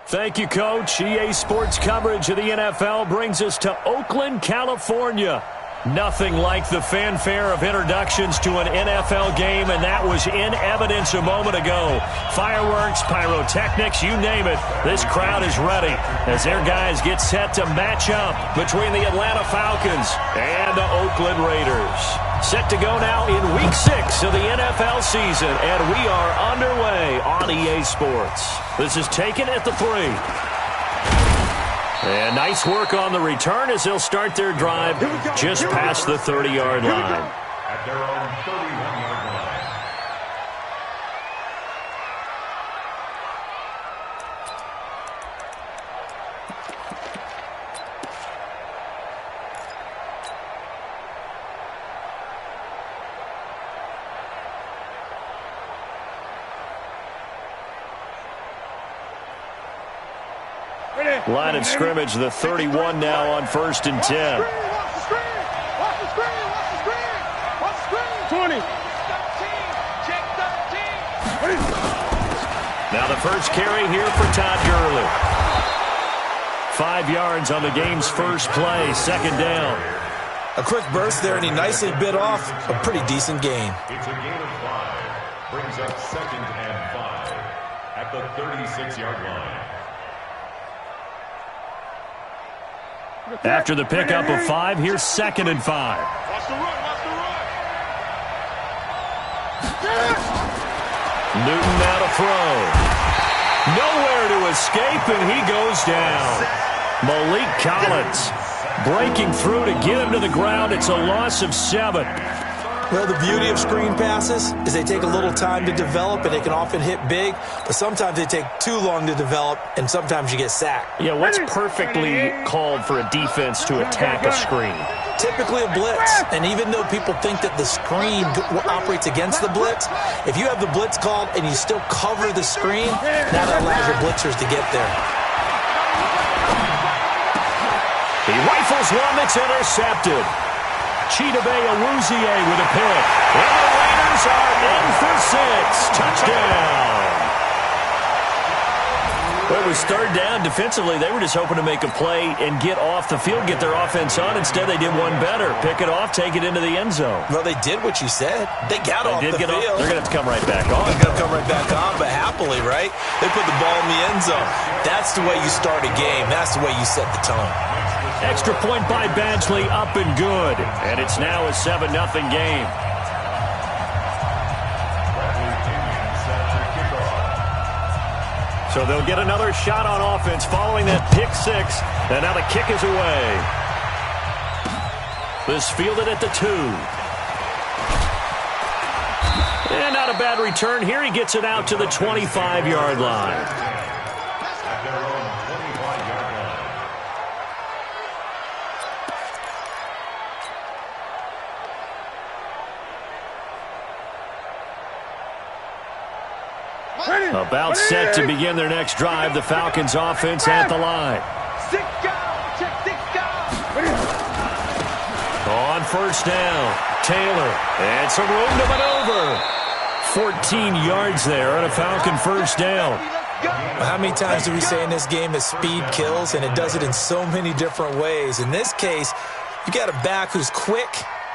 Thank you, Coach. EA Sports coverage of the NFL brings us to Oakland, California. Nothing like the fanfare of introductions to an NFL game, and that was in evidence a moment ago. Fireworks, pyrotechnics, you name it. This crowd is ready as their guys get set to match up between the Atlanta Falcons and the Oakland Raiders. Set to go now in Week 6 of the NFL season, and we are underway on EA Sports. This is taken at the 3. And nice work on the return as they'll start their drive just past the 30-yard line. At their own 31-yard line. Line of scrimmage, the 31 now on 1st and 10. Watch the screen. 20. Check 13. Now the first carry here for Todd Gurley. 5 yards on the game's first play, 2nd down. A quick burst there, and he nicely bit off a pretty decent gain. It's a gain of 5. Brings up 2nd and 5 at the 36-yard line. After the pickup of 5, here's 2nd and 5. Watch the run. Newton now to throw. Nowhere to escape, and he goes down. Malik Collins breaking through to get him to the ground. It's a loss of 7. Well, the beauty of screen passes is they take a little time to develop, and they can often hit big, but sometimes they take too long to develop, and sometimes you get sacked. Yeah, what's perfectly called for a defense to attack a screen? Typically a blitz, and even though people think that the screen operates against the blitz, if you have the blitz called and you still cover the screen, now that allows your blitzers to get there. He rifles one that's intercepted. Chidobe Awuzie with a pick. And the Raiders are in for 6. Touchdown. Well, it was 3rd down. Defensively, they were just hoping to make a play and get off the field, get their offense on. Instead, they did one better. Pick it off, take it into the end zone. Well, they did what you said. They got off the field. They're going to have to come right back on. They're going to come right back on, but happily, right? They put the ball in the end zone. That's the way you start a game. That's the way you set the tone. Extra point by Badgley, up and good. And it's now a 7-0 game. So they'll get another shot on offense following that pick 6. And now the kick is away. This fielded at the 2. And not a bad return here. He gets it out to the 25-yard line. At their own 25-yard line. About set to begin their next drive. The Falcons offense at the line. 6 guys. On 1st down, Taylor. And some room to maneuver. 14 yards there on a Falcon 1st down. How many times do we say in this game that speed kills, and it does it in so many different ways? In this case, you got a back who's quick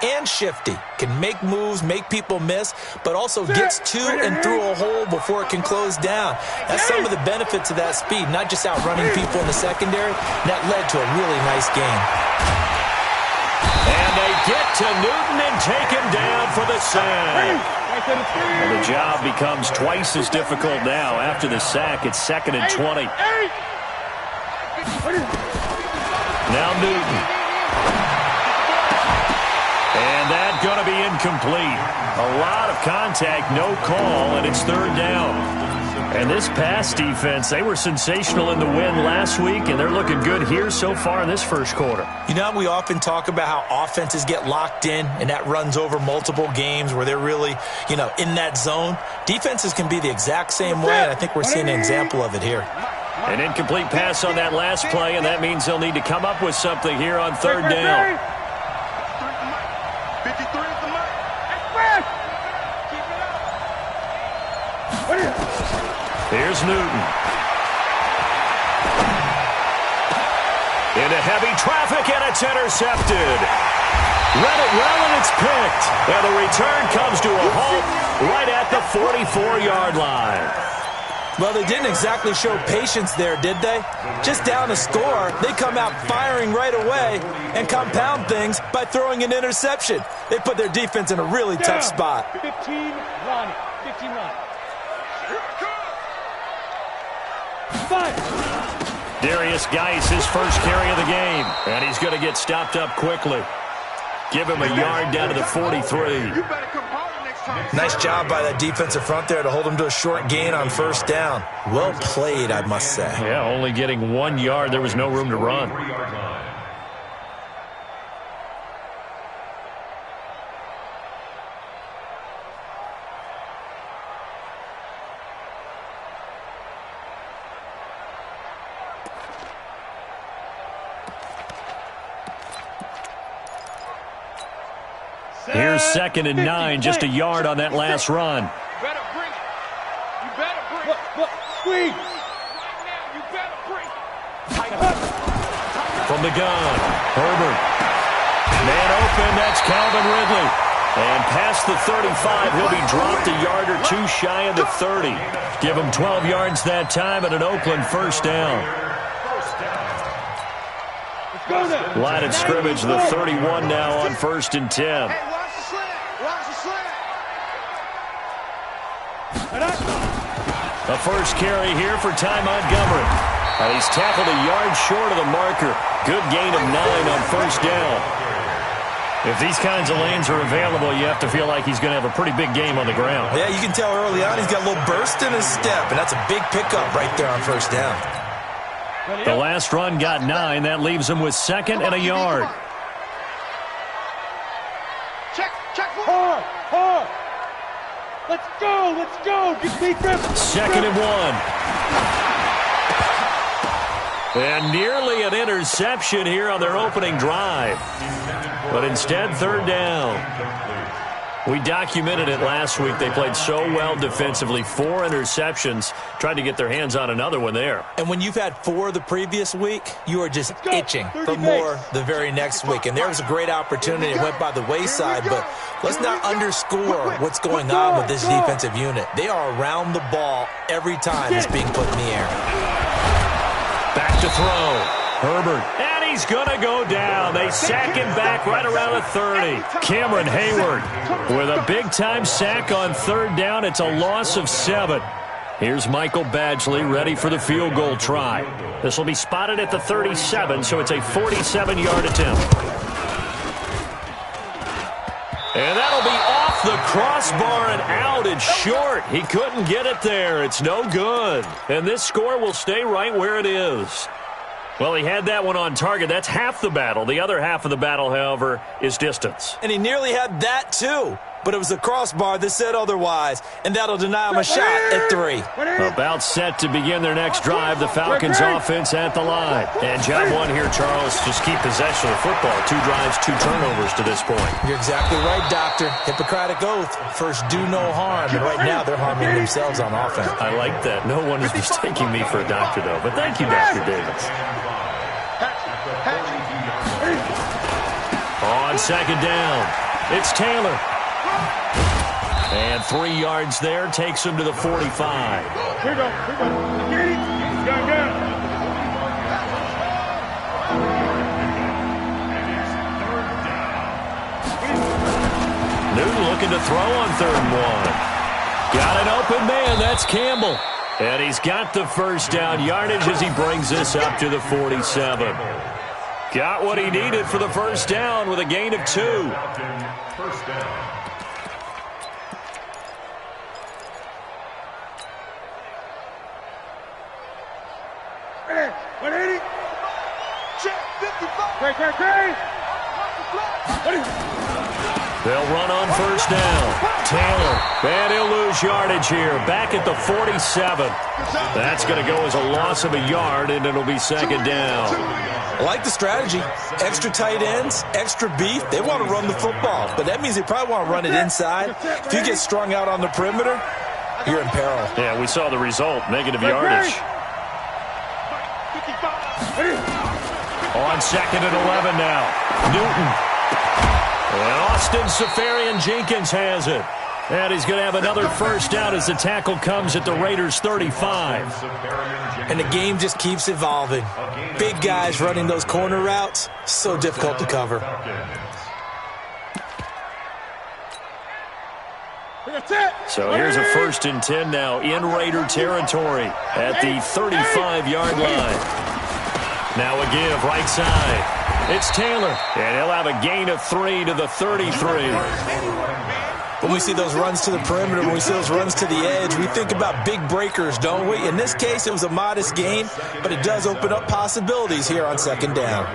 and shifty, can make moves, make people miss, but also gets to and through a hole before it can close down. That's some of the benefits of that speed, not just outrunning people in the secondary. That led to a really nice game. And they get to Newton and take him down for the sack. And the job becomes twice as difficult now. After the sack, it's 2nd and 20. Now Newton. And that's going to be incomplete. A lot of contact, no call, and it's 3rd down. And this pass defense, they were sensational in the win last week, and they're looking good here so far in this 1st quarter. You know, we often talk about how offenses get locked in, and that runs over multiple games where they're really, in that zone. Defenses can be the exact same way, and I think we're seeing an example of it here. An incomplete pass on that last play, and that means they'll need to come up with something here on 3rd down. Here's Newton. Into heavy traffic, and it's intercepted. Read it well, and it's picked. And the return comes to a halt right at the 44-yard line. Well, they didn't exactly show patience there, did they? Just down a score, they come out firing right away and compound things by throwing an interception. They put their defense in a really tough spot. 15 Ronnie. 15 Ronnie. Darius Geis, his first carry of the game. And he's going to get stopped up quickly. Give him a yard down to the 43. Nice job by that defensive front there to hold him to a short gain on first down. Well played, I must say. Yeah, only getting 1 yard. There was no room to run. Here's 2nd and 9, just a yard on that last run. You better bring it. You better bring it. Look, squeeze. Right now, you better bring it. From the gun, Herbert. Man open, that's Calvin Ridley. And past the 35, he'll be dropped a yard or two shy of the 30. Give him 12 yards that time and an Oakland first down. Line of scrimmage, the 31 now on 1st and 10. Hey, watch the slant. Watch the slant. A first carry here for Ty Montgomery. And he's tackled a yard short of the marker. Good gain of 9 on first down. If these kinds of lanes are available, you have to feel like he's going to have a pretty big game on the ground. Yeah, you can tell early on he's got a little burst in his step, and that's a big pickup right there on first down. The last run got 9. That leaves him with 2nd and a yard. Check. Hard. Let's go. Get beat them. 2nd and 1. And nearly an interception here on their opening drive. But instead, 3rd down. We documented it last week. They played so well defensively. 4 interceptions. Tried to get their hands on another one there. And when you've had 4 the previous week, you are just itching for more the very next week. And there was a great opportunity. It went by the wayside. But let's not underscore what's going on with this defensive unit. They are around the ball every time it's being put in the air. Back to throw. Herbert. And he's going to go down. They sack him back right around the 30. Cameron Hayward with a big-time sack on 3rd down. It's a loss of 7. Here's Michael Badgley ready for the field goal try. This will be spotted at the 37, so it's a 47-yard attempt. And that'll be off the crossbar and out. It's short. He couldn't get it there. It's no good. And this score will stay right where it is. Well, he had that one on target. That's half the battle. The other half of the battle, however, is distance. And he nearly had that, too. But it was the crossbar that said otherwise, and that'll deny him a shot at 3. About set to begin their next drive. The Falcons offense at the line. And job 1 here, Charles, just keep possession of the football. 2 drives, 2 turnovers to this point. You're exactly right, Doctor. Hippocratic oath. First, do no harm. And right now, they're harming themselves on offense. I like that. No one is mistaking me for a doctor, though. But thank you, Dr. Davis. On 2nd down, it's Taylor. And 3 yards there takes him to the 45. Here we go. Get it. He's going down. Newton looking to throw on 3rd and 1. Got an open man. That's Campbell. And he's got the first down yardage as he brings this up to the 47. Got what he needed for the first down with a gain of 2. First down. Check 55. Great. They'll run on first down. Taylor, and he'll lose yardage here. Back at the 47. That's going to go as a loss of a yard, and it'll be 2nd down. I like the strategy. Extra tight ends, extra beef. They want to run the football, but that means they probably want to run it inside. If you get strung out on the perimeter, you're in peril. Yeah, we saw the result, negative yardage. On 2nd and 11 now. Newton. And Austin Seferian-Jenkins has it. And he's going to have another first down as the tackle comes at the Raiders' 35. And the game just keeps evolving. Big guys running those corner routes, so difficult to cover. So here's a 1st and 10 now in Raider territory at the 35-yard line. Now a give right side. It's Taylor, and he'll have a gain of 3 to the 33. When we see those runs to the perimeter, when we see those runs to the edge, we think about big breakers, don't we? In this case, it was a modest gain, but it does open up possibilities here on 2nd down.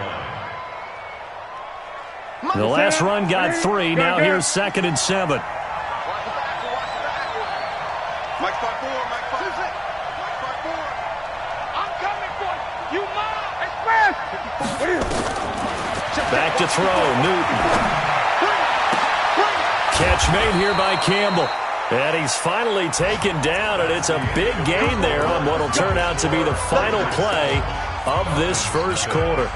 The last run got 3. Now here's 2nd and 7. Back to throw, Newton. Catch made here by Campbell. And he's finally taken down, and it's a big gain there on what will turn out to be the final play of this first quarter.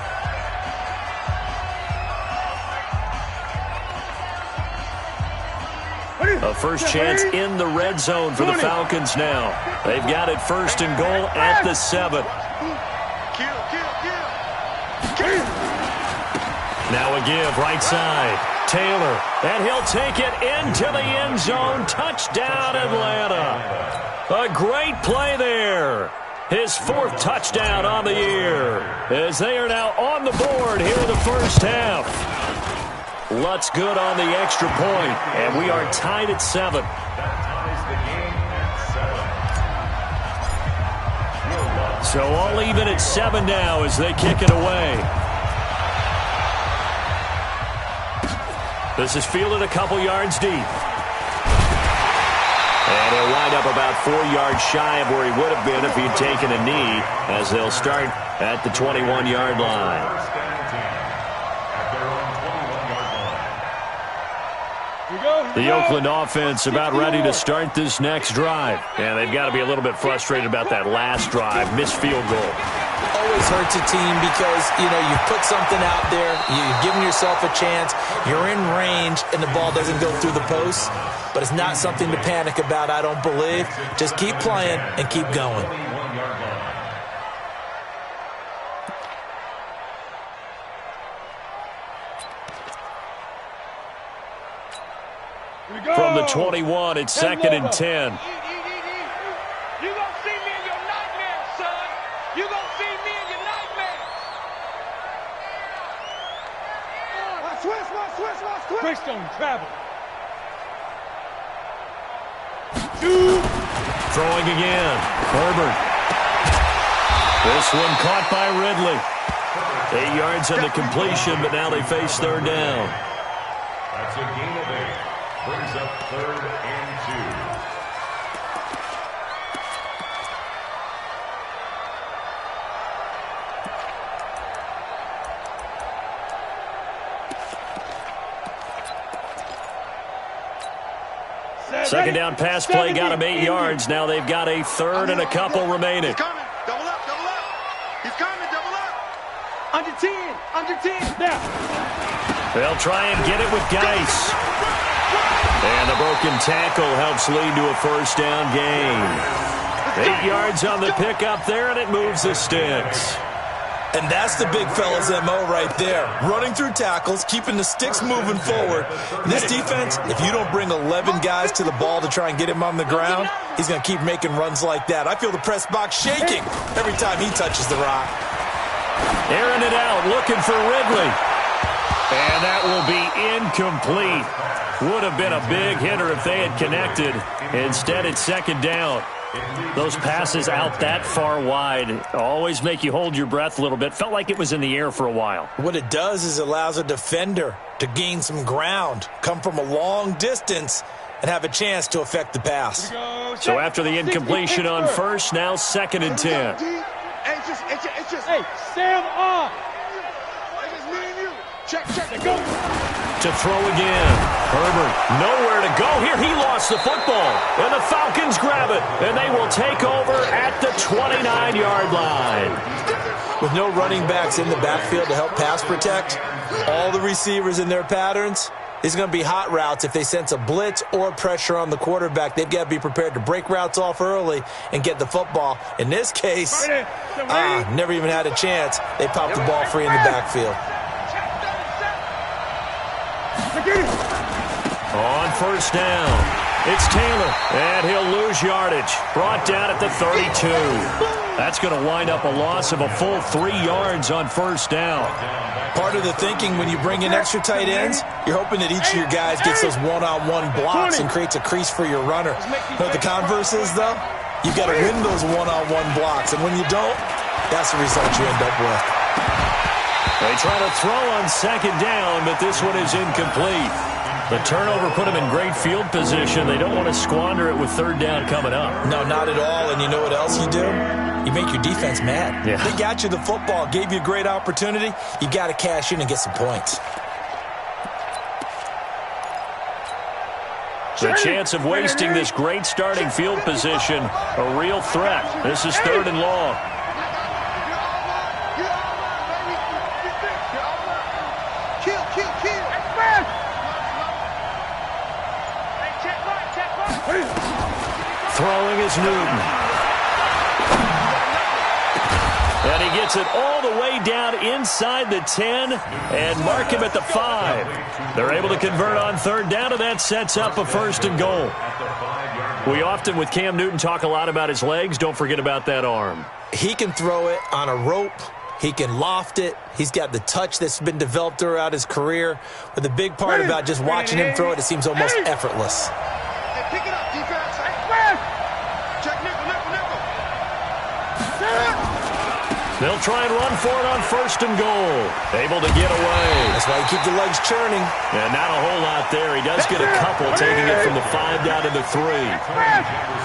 A first chance in the red zone for the Falcons now. They've got it 1st and goal at the 7. Now a give right side. Taylor, and he'll take it into the end zone. Touchdown, Atlanta. A great play there. His 4th touchdown on the year as they are now on the board here in the first half. Lutz good on the extra point, and we are tied at 7. So all even at 7 now as they kick it away. This is fielded a couple yards deep. And he'll wind up about 4 yards shy of where he would have been if he'd taken a knee as they'll start at the 21-yard line. The Oakland offense about ready to start this next drive. And they've got to be a little bit frustrated about that last drive. Missed field goal. Always hurts a team because, you've put something out there, you've given yourself a chance, you're in range, and the ball doesn't go through the posts. But it's not something to panic about, I don't believe. Just keep playing and keep going. From the 21, it's 2nd and 10. Twist on travel. Throwing again. Herbert. This one caught by Ridley. 8 yards on the completion, but now they face 3rd down. That's a gain of 8. Brings up 3rd and 2. Second down pass play got him 8 yards. Now they've got a 3rd and a couple remaining. He's coming. Double up, double up. He's coming, double up. Under 10, under 10. Now. They'll try and get it with Geis. And the broken tackle helps lead to a first down gain. 8 yards on the pickup there, and it moves the sticks. And that's the big fella's MO right there. Running through tackles, keeping the sticks moving forward. In this defense, if you don't bring 11 guys to the ball to try and get him on the ground, he's going to keep making runs like that. I feel the press box shaking every time he touches the rock. Airing it out, looking for Ridley. And that will be incomplete. Would have been a big hitter if they had connected. Instead, it's 2nd down. Those passes out that far wide always make you hold your breath a little bit. Felt like it was in the air for a while. What it does is allows a defender to gain some ground, come from a long distance, and have a chance to affect the pass. So after the incompletion on first, now 2nd and 10. Hey, Sam on. It's just me and you. Check, go. To throw again. Herbert, nowhere to go here. He lost the football. And the Falcons grab it. And they will take over at the 29-yard line. With no running backs in the backfield to help pass protect, all the receivers in their patterns, these are going to be hot routes. If they sense a blitz or pressure on the quarterback, they've got to be prepared to break routes off early and get the football. In this case, never even had a chance. They popped the ball free in the backfield. On first down, it's Taylor, and he'll lose yardage. Brought down at the 32. That's going to wind up a loss of a full 3 yards on first down. Part of the thinking when you bring in extra tight ends, you're hoping that each of your guys gets those one-on-one blocks and creates a crease for your runner. But the converse is, though, you've got to win those one-on-one blocks. And when you don't, that's the result you end up with. They try to throw on second down, but this one is incomplete. The turnover put them in great field position. They don't want to squander it with third down coming up. No, not at all. And you know what else you do? You make your defense mad. Yeah. They got you the football, gave you a great opportunity. You got to cash in and get some points. The chance of wasting this great starting field position, a real threat. This is third and long. Throwing is Newton. And he gets it all the way down inside the 10 and mark him at the 5. They're able to convert on third down, and that sets up a first and goal. We often, with Cam Newton, talk a lot about his legs. Don't forget about that arm. He can throw it on a rope. He can loft it. He's got the touch that's been developed throughout his career. But the big part about just watching him throw it, it seems almost effortless. Pick it up, defense. Check nickel. They'll try and run for it on first and goal. Able to get away. That's why you keep the legs churning. And not a whole lot there. He does get a couple, taking it from the 5 down to the 3.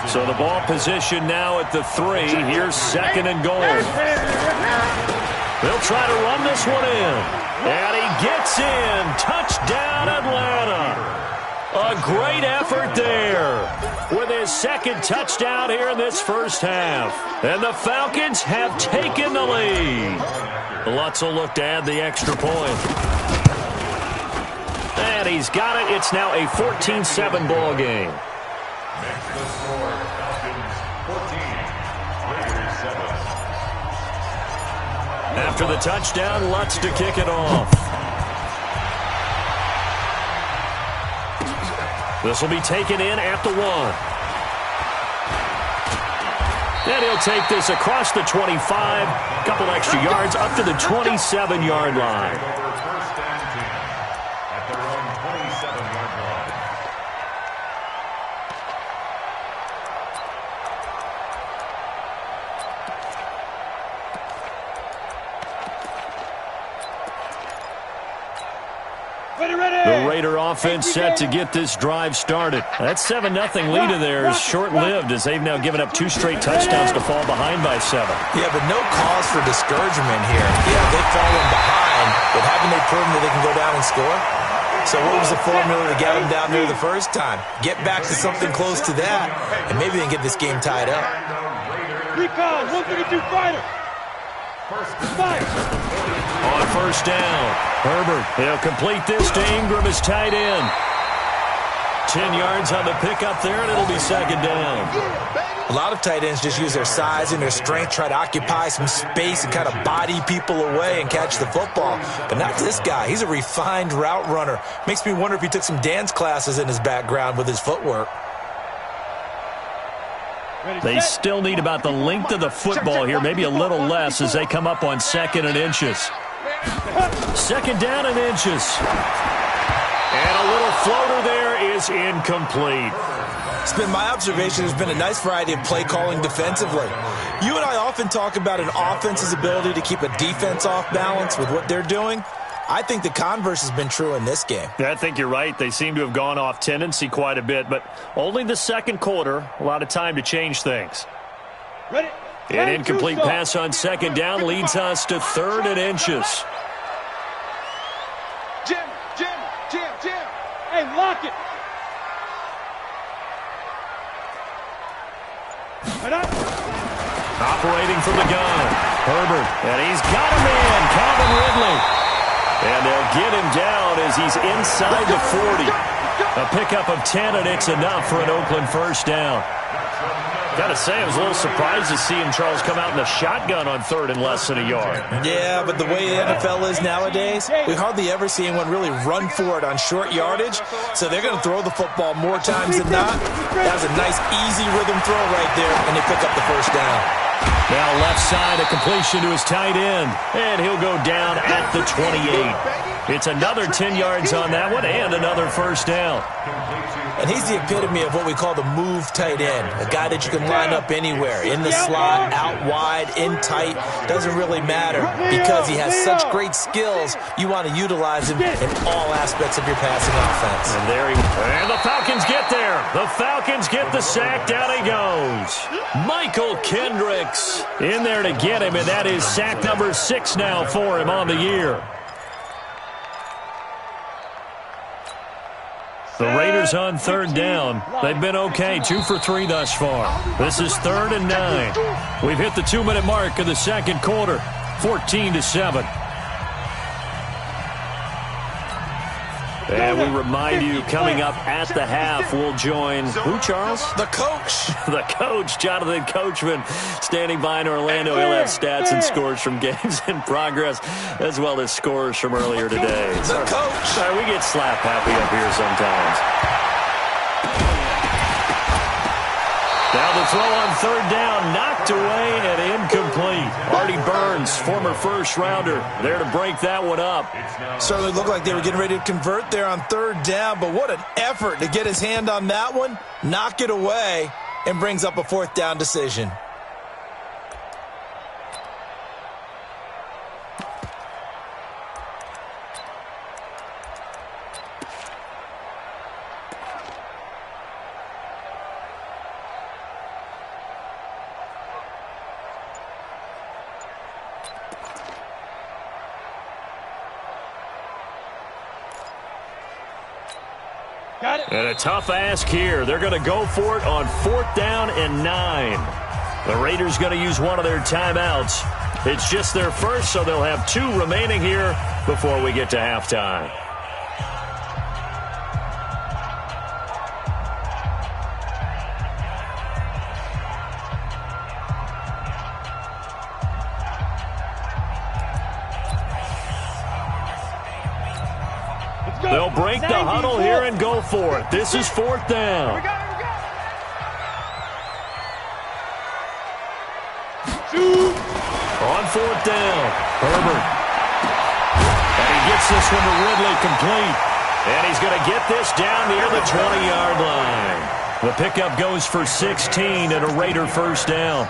So the ball position now at the 3. Here's second and goal. They'll try to run this one in. And he gets in. Touchdown, Atlanta. A great effort there with his second touchdown here in this first half. And the Falcons have taken the lead. Lutz will look to add the extra point. And he's got it. It's now a 14-7 ball game. Makes the score Falcons 14, Raiders 7. After the touchdown, Lutz to kick it off. This will be taken in at the 1. And he'll take this across the 25. A couple extra yards up to the 27-yard line. First and 10 at their own 27-yard line. The Raider offense set to get this drive started. That 7-0 lead of theirs is short-lived as they've now given up 2 straight touchdowns to fall behind by 7. Yeah, but no cause for discouragement here. Yeah, they've fallen behind, but haven't they proven that they can go down and score? So what was the formula to get them down there the first time? Get back to something close to that, and maybe they can get this game tied up. Recon, 132 fighter. On first down, Herbert, he'll complete this to Ingram as tight end. 10 yards on the pickup there, and it'll be second down. A lot of tight ends just use their size and their strength, try to occupy some space and kind of body people away and catch the football. But not this guy. He's a refined route runner. Makes me wonder if he took some dance classes in his background with his footwork. They still need about the length of the football here, maybe a little less as they come up on second and inches. Second down and inches. And a little floater there is incomplete. It's been my observation there's been a nice variety of play calling defensively. You and I often talk about an offense's ability to keep a defense off balance with what they're doing. I think the converse has been true in this game. Yeah, I think you're right. They seem to have gone off tendency quite a bit, but only the second quarter, a lot of time to change things. Ready? An incomplete pass on second down leads us to third and inches. Jim. Hey, lock it. Operating from the gun. Herbert. And he's got him in. Calvin Ridley. And they'll get him down as he's inside the 40. A pickup of 10, and it's enough for an Oakland first down. Got to say, I was a little surprised to see him, Charles, come out in the shotgun on third and less than a yard. Yeah, but the way the NFL is nowadays, we hardly ever see anyone really run for it on short yardage. So they're going to throw the football more times than not. That was a nice, easy rhythm throw right there, and they pick up the first down. Now left side, a completion to his tight end. And he'll go down at the 28. It's another 10 yards on that one and another first down. And he's the epitome of what we call the move tight end, a guy that you can line up anywhere, in the slot, out wide, in tight, doesn't really matter because he has such great skills. You want to utilize him in all aspects of your passing offense. And the Falcons get there. The Falcons get the sack. Down he goes. Michael Kendricks in there to get him, and that is sack number 6 now for him on the year. The Raiders on third down. They've been okay, 2 for 3 thus far. This is 3rd and 9. We've hit the 2-minute mark of the second quarter, 14-7. And we remind you, coming up at the half, we'll join who, Charles? The coach. The coach, Jonathan Coachman, standing by in Orlando. He'll have stats and scores from games in progress, as well as scores from earlier today. The coach. Sorry, we get slap happy up here sometimes. Now the throw on third down, knocked away and incomplete. Artie Burns, former first-rounder, there to break that one up. Certainly looked like they were getting ready to convert there on third down, but what an effort to get his hand on that one, knock it away, and brings up a 4th down decision. And a tough ask here. They're going to go for it on 4th down and 9. The Raiders going to use one of their timeouts. It's just their first, so they'll have 2 remaining here before we get to halftime. They'll break the huddle here and go for it. This is 4th down. On 4th down, Herbert. And he gets this one to Ridley complete. And he's going to get this down near the 20-yard line. The pickup goes for 16 and a Raider first down.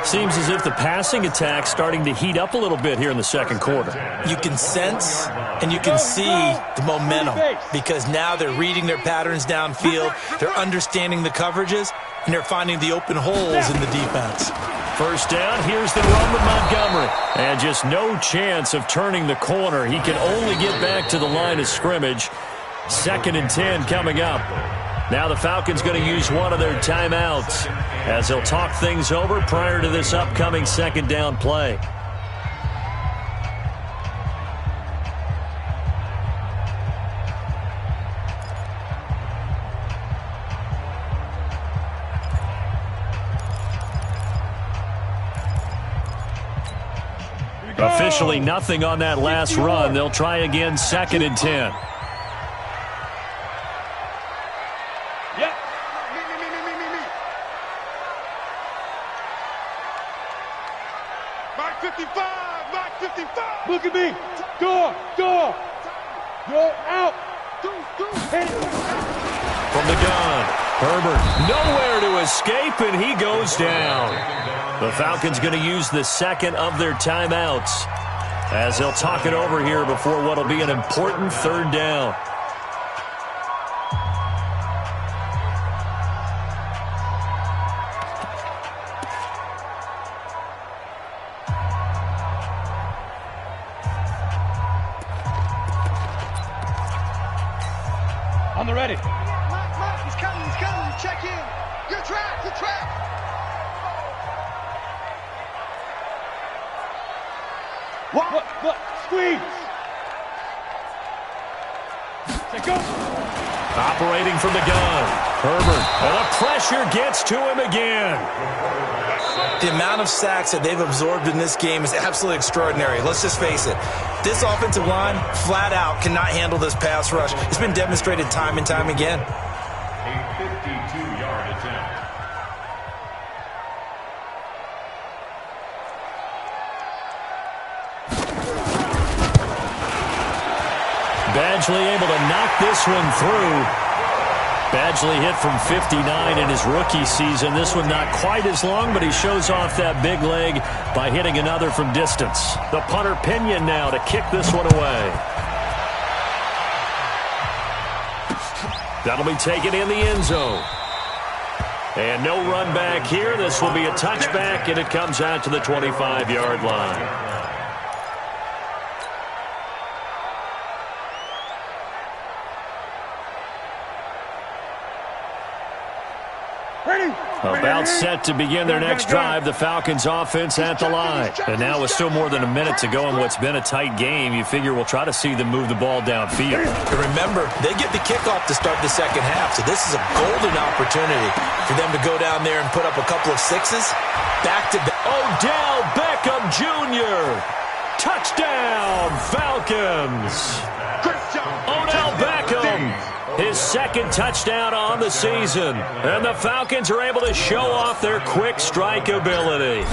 Seems as if the passing attack's starting to heat up a little bit here in the second quarter. You can sense and you can see the momentum because now they're reading their patterns downfield, they're understanding the coverages, and they're finding the open holes in the defense. First down, here's the run with Montgomery. And just no chance of turning the corner. He can only get back to the line of scrimmage. 2nd and 10 coming up. Now the Falcons going to use one of their timeouts as they'll talk things over prior to this upcoming 2nd down play. Officially nothing on that last run. They'll try again 2nd and 10. Look at me. Go out. From the gun, Herbert nowhere to escape, and he goes down. The Falcons going to use the 2nd of their timeouts as they'll talk it over here before what will be an important 3rd down. On the ready. Mike, he's coming. Check in. Good track. Look, squeeze. Take go. Operating from the gun. Herbert. And the pressure gets to him again. The amount of sacks that they've absorbed in this game is absolutely extraordinary. Let's just face it. This offensive line, flat out, cannot handle this pass rush. It's been demonstrated time and time again. A 52-yard attempt. Badgley able to knock this one through. Badgley hit from 59 in his rookie season. This one not quite as long, but he shows off that big leg by hitting another from distance. The punter Pinion now to kick this one away. That'll be taken in the end zone. And no run back here. This will be a touchback, and it comes out to the 25-yard line. About set to begin their next drive, the Falcons offense at the line. And now with still more than a minute to go in what's been a tight game, you figure we'll try to see them move the ball downfield. And remember, they get the kickoff to start the second half, so this is a golden opportunity for them to go down there and put up a couple of sixes. Back to Odell Beckham Jr. Touchdown, Falcons. Odell Beckham. His second touchdown on the season. And the Falcons are able to show off their quick strike ability.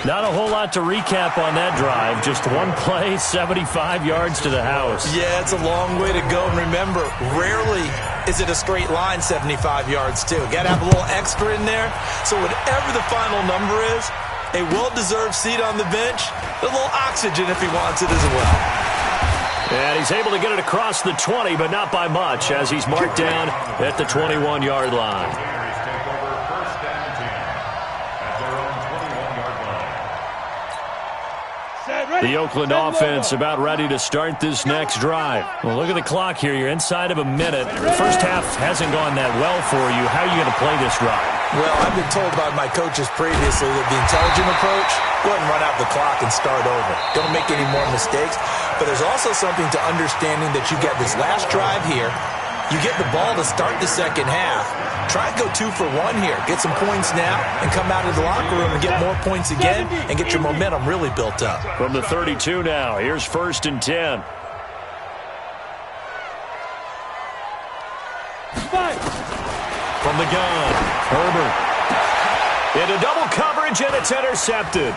Not a whole lot to recap on that drive. Just one play, 75 yards to the house. Yeah, it's a long way to go. And remember, rarely is it a straight line 75 yards, too. Got to have a little extra in there. So whatever the final number is, a well-deserved seat on the bench, a little oxygen if he wants it as well. And he's able to get it across the 20, but not by much, as he's marked down at the 21-yard line. The Oakland offense about ready to start this next drive. Well, look at the clock here. You're inside of a minute. The first half hasn't gone that well for you. How are you going to play this drive? Well, I've been told by my coaches previously that the intelligent approach, go ahead and run out the clock and start over. Don't make any more mistakes. But there's also something to understanding that you get this last drive here. You get the ball to start the second half. Try and go 2 for 1 here. Get some points now and come out of the locker room and get more points again and get your momentum really built up. From the 32 now, here's 1st and 10. From the gun, Herbert. Into double coverage, and it's intercepted.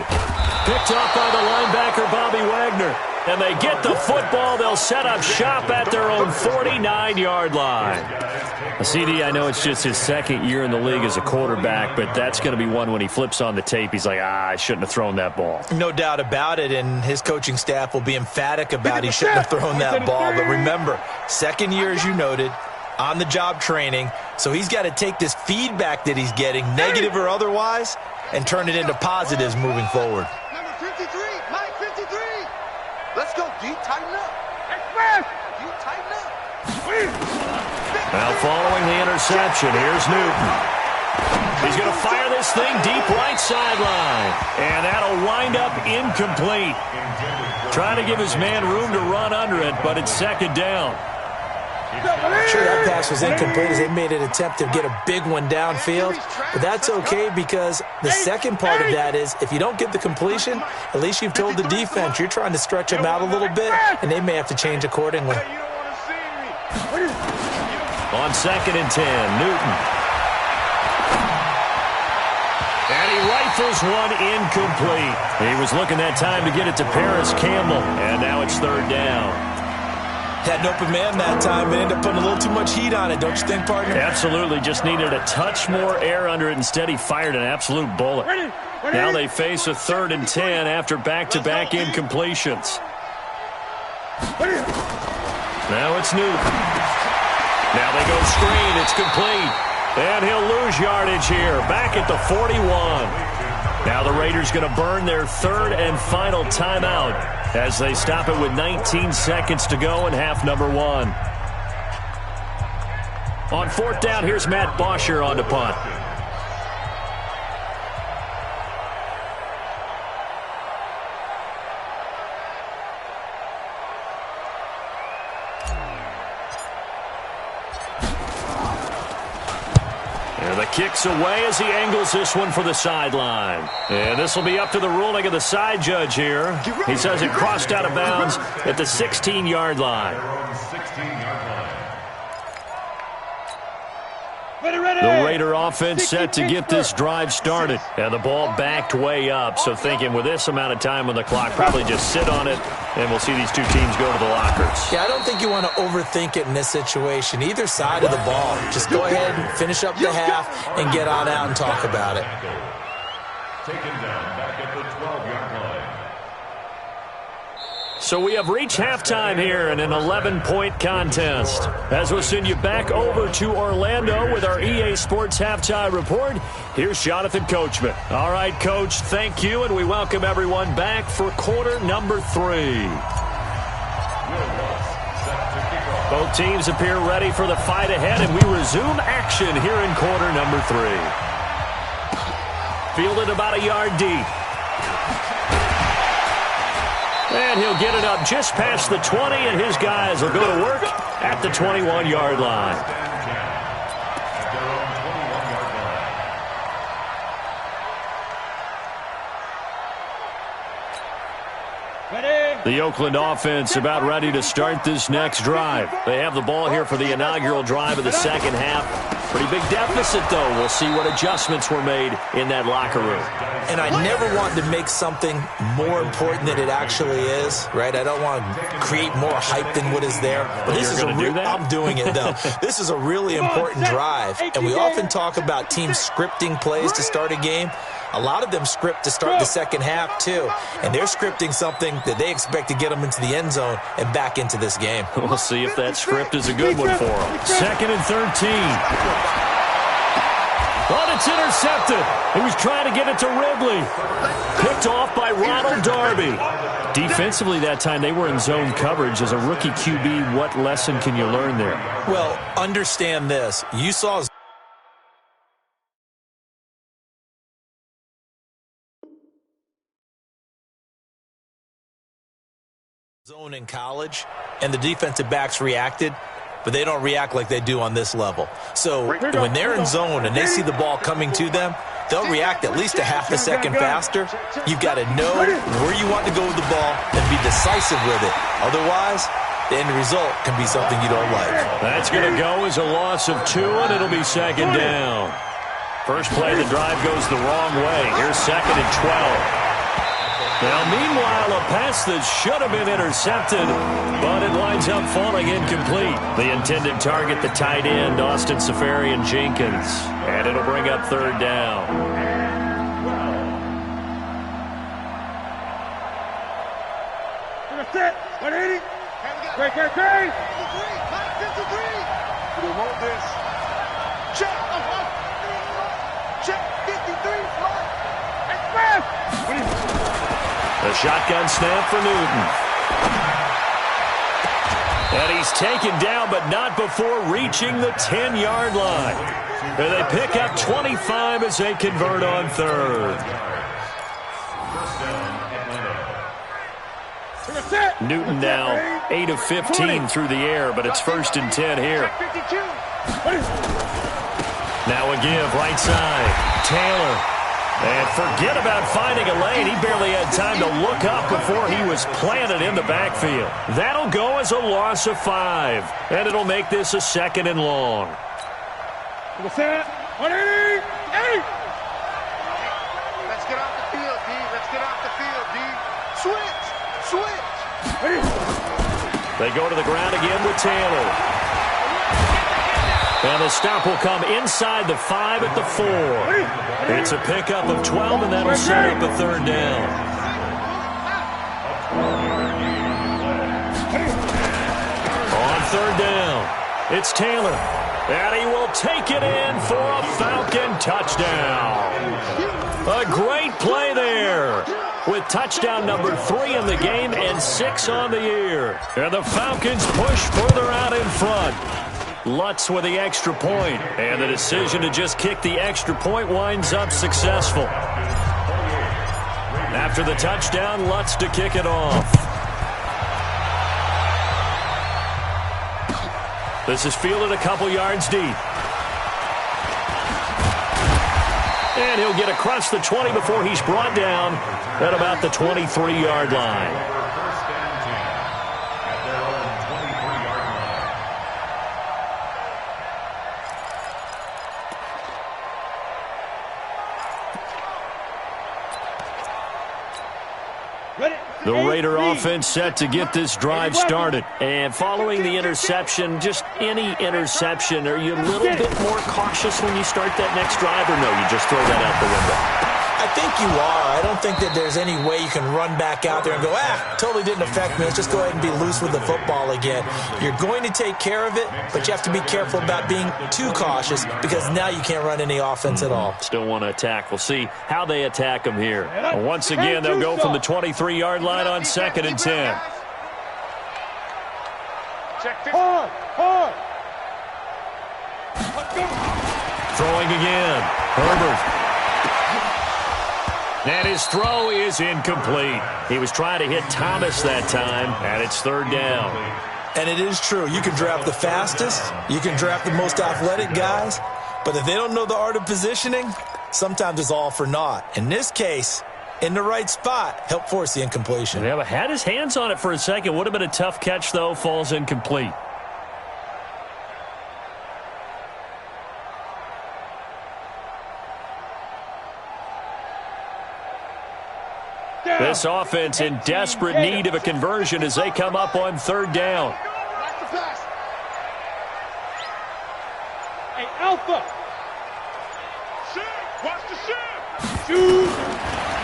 Picked off by the linebacker, Bobby Wagner. And they get the football. They'll set up shop at their own 49-yard line. CD, I know it's just his second year in the league as a quarterback, but that's going to be one when he flips on the tape. He's like, I shouldn't have thrown that ball. No doubt about it, and his coaching staff will be emphatic about he shouldn't have thrown that ball. But remember, second year, as you noted, on-the-job training, so he's got to take this feedback that he's getting, negative or otherwise, and turn it into positives moving forward. Number 53, Mike 53. Let's go, D, tighten up. Express! D, tighten up. Now following the interception, here's Newton. He's going to fire this thing deep right sideline. And that'll wind up incomplete. Trying to give his man room to run under it, but it's second down. Sure, that pass was incomplete as they made an attempt to get a big one downfield. But that's okay because the second part of that is if you don't get the completion, at least you've told the defense you're trying to stretch them out a little bit, and they may have to change accordingly. On 2nd and 10, Newton. And he rifles one incomplete. He was looking that time to get it to Paris Campbell, and now it's 3rd down. Had an open man that time and ended up putting a little too much heat on it, don't you think, partner? Absolutely. Just needed a touch more air under it. Instead, he fired an absolute bullet. Now they face a 3rd and 10 after back-to-back incompletions. Now it's Newton. Now they go screen. It's complete. And he'll lose yardage here. Back at the 41. Now the Raiders going to burn their 3rd and final timeout as they stop it with 19 seconds to go in half number 1. On 4th down, here's Matt Bosher on to punt. kicks away as he angles this one for the sideline. And this will be up to the ruling of the side judge here. He says it crossed out of bounds at the 16-yard line. The Raider offense set to get this drive started. And the ball backed way up. So thinking with this amount of time on the clock, probably just sit on it, and we'll see these two teams go to the lockers. Yeah, I don't think you want to overthink it in this situation. Either side of the ball. Just go ahead and finish up the half and get on out and talk about it. Taken down back at the 12-yard line. So we have reached halftime here in an 11-point contest. As we'll send you back over to Orlando with our EA Sports Halftime Report, here's Jonathan Coachman. All right, Coach, thank you, and we welcome everyone back for quarter number 3. Both teams appear ready for the fight ahead, and we resume action here in quarter number 3. Fielded about a yard deep. And he'll get it up just past the 20, and his guys will go to work at the 21-yard line. The Oakland offense about ready to start this next drive. They have the ball here for the inaugural drive of the second half. Pretty big deficit, though. We'll see what adjustments were made in that locker room. And I never want to make something more important than it actually is, right? I don't want to create more hype than what is there. But this is I'm doing it, though. This is a really important drive. And we often talk about teams scripting plays to start a game. A lot of them script to start the second half, too. And they're scripting something that they expect to get them into the end zone and back into this game. We'll see if that script is a good one for them. 2nd and 13. But it's intercepted. He was trying to get it to Ridley. Picked off by Ronald Darby. Defensively that time, they were in zone coverage. As a rookie QB, what lesson can you learn there? Well, understand this. You saw zone in college, and the defensive backs reacted, but they don't react like they do on this level. So when they're in zone and they see the ball coming to them, they'll react at least a half a second faster. You've got to know where you want to go with the ball and be decisive with it. Otherwise, the end result can be something you don't like. That's going to go as a loss of 2, and it'll be second down. First play of the drive goes the wrong way. Here's 2nd and 12. Now, meanwhile, a pass that should have been intercepted, but it winds up falling incomplete. The intended target, the tight end, Austin Seferian-Jenkins. And it'll bring up 3rd down. Set. 180. Great. 53. We want this. Check. Check. 53. Express. The shotgun snap for Newton. And he's taken down, but not before reaching the 10-yard line. And they pick up 25 as they convert on 3rd. Newton now 8 of 15 through the air, but it's 1st and 10 here. Now a give, right side. Taylor. And forget about finding a lane. He barely had time to look up before he was planted in the backfield. That'll go as a loss of 5. And it'll make this a 2nd and long. Let's get off the field, D. Let's get off the field, D. Switch. They go to the ground again with Taylor. And the stop will come inside the 5 at the 4. It's a pickup of 12, and that'll set up a 3rd down. On 3rd down, it's Taylor. And he will take it in for a Falcon touchdown. A great play there, with touchdown number 3 in the game and 6 on the year. And the Falcons push further out in front. Lutz with the extra point, and the decision to just kick the extra point winds up successful. After the touchdown, Lutz to kick it off. This is fielded a couple yards deep. And he'll get across the 20 before he's brought down at about the 23-yard line. First and 10 at their own 23-yard line. The Raider offense set to get this drive started. And following the interception, just any interception, are you a little bit more cautious when you start that next drive, or no, you just throw that out the window? I think you are. I don't think that there's any way you can run back out there and go, totally didn't affect me. Let's just go ahead and be loose with the football again. You're going to take care of it, but you have to be careful about being too cautious because now you can't run any offense at all. Still want to attack. We'll see how they attack them here. Once again, they'll go from the 23-yard line on 2nd and 10. Throwing again. Herbert. And his throw is incomplete. He was trying to hit Thomas that time, and it's 3rd down. And it is true. You can draft the fastest. You can draft the most athletic guys. But if they don't know the art of positioning, sometimes it's all for naught. In this case, in the right spot, help force the incompletion. Yeah, had his hands on it for a second. Would have been a tough catch, though. Falls incomplete. This offense in desperate need of a conversion as they come up on 3rd down. Hey, Alpha. Watch the shift.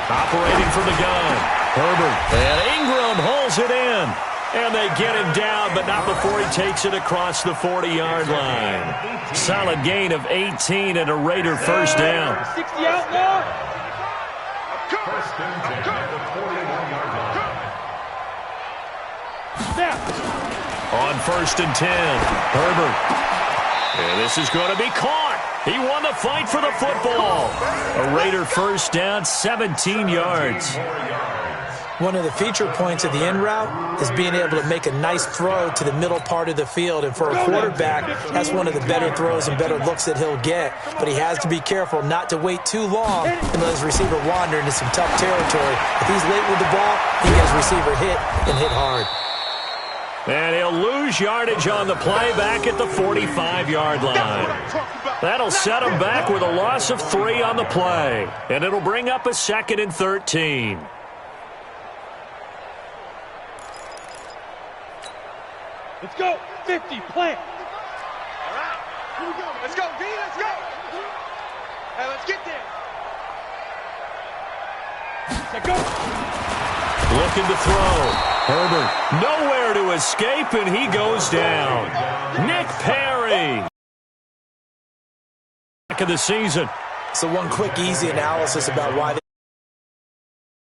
Operating from the gun. Herbert. And Ingram holds it in. And they get him down, but not before he takes it across the 40-yard line. Solid gain of 18 and a Raider first down. 60 out now. First and 10 at the 41-yard line. On 1st and 10, Herbert. And this is going to be caught. He won the fight for the football. A Raider first down, 17 yards. One of the feature points of the in route is being able to make a nice throw to the middle part of the field. And for a quarterback, that's one of the better throws and better looks that he'll get. But he has to be careful not to wait too long and let his receiver wander into some tough territory. If he's late with the ball, he gets receiver hit and hit hard. And he'll lose yardage on the play back at the 45-yard line. That'll set him back with a loss of 3 on the play. And it'll bring up a 2nd and 13. Let's go. 50, plant. All right. Here we go. Let's go, D. Let's go. Hey, let's get there. Let's go. Looking to throw. Herbert nowhere to escape, and he goes down. Nick Perry. Back of the season. So one quick, easy analysis about why they